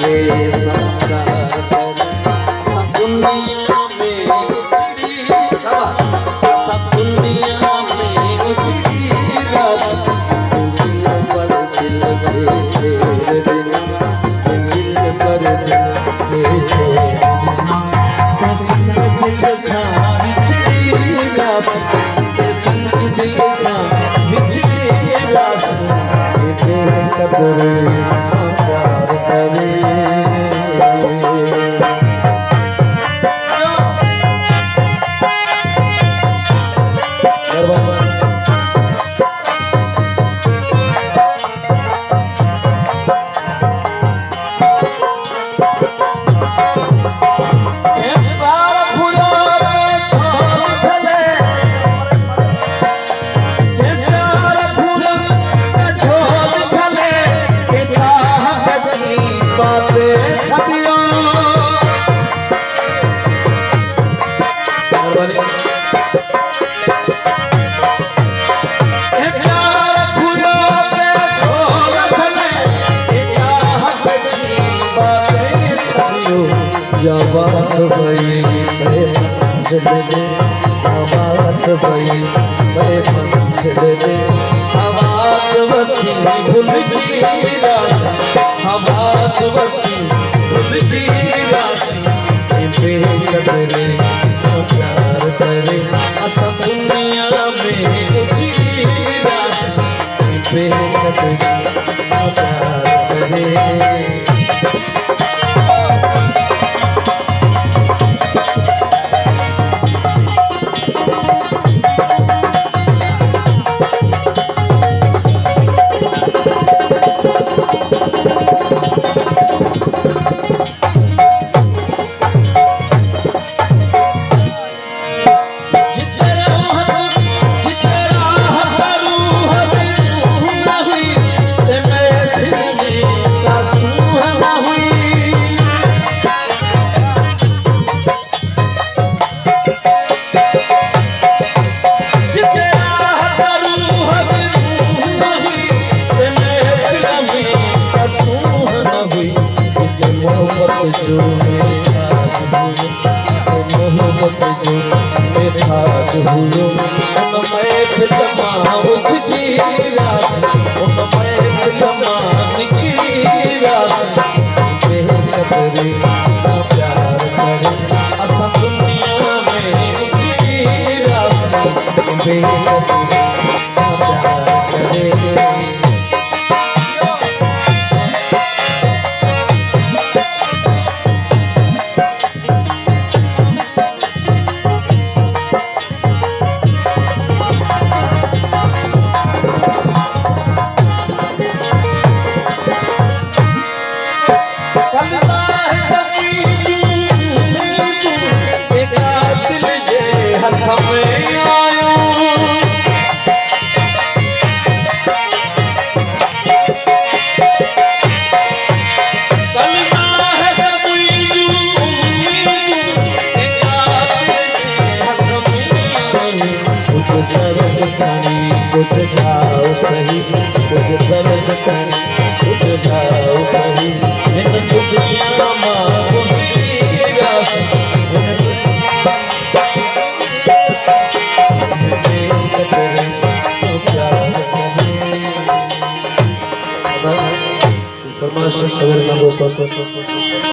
रे संस्कार सकुनिया में उजड़ी सकुनिया में उजड़ी रस दिल पर दिल भेजे दिन दिल पर दिल भेजे संग दिल का बिछड़ी रस संग दिल का बिछड़ी रस बेकदर संस्कार करे जबात भई मंजिल दे जबात भई मंजिल दे सवात वसी भूल की रास सवात वसी भूल की रास बेकदर संस्कार करे असा दुनिया में उजड़ी रास बेकदर संस्कार करे जो मोहब्बत जो मेरा जो हुयो उन महफिल मां उजड़ी रास उन महफिल मां निकली रास बेकदर सा प्यार करे असा दुनिया में उजड़ी रास बेकदर सा प्यार करे कुछ जाओ सही कुछ दर्द करी कुछ जाओ सही इन दुनिया मां खुशी रास फरमाइश सवेरे ना दोस्तों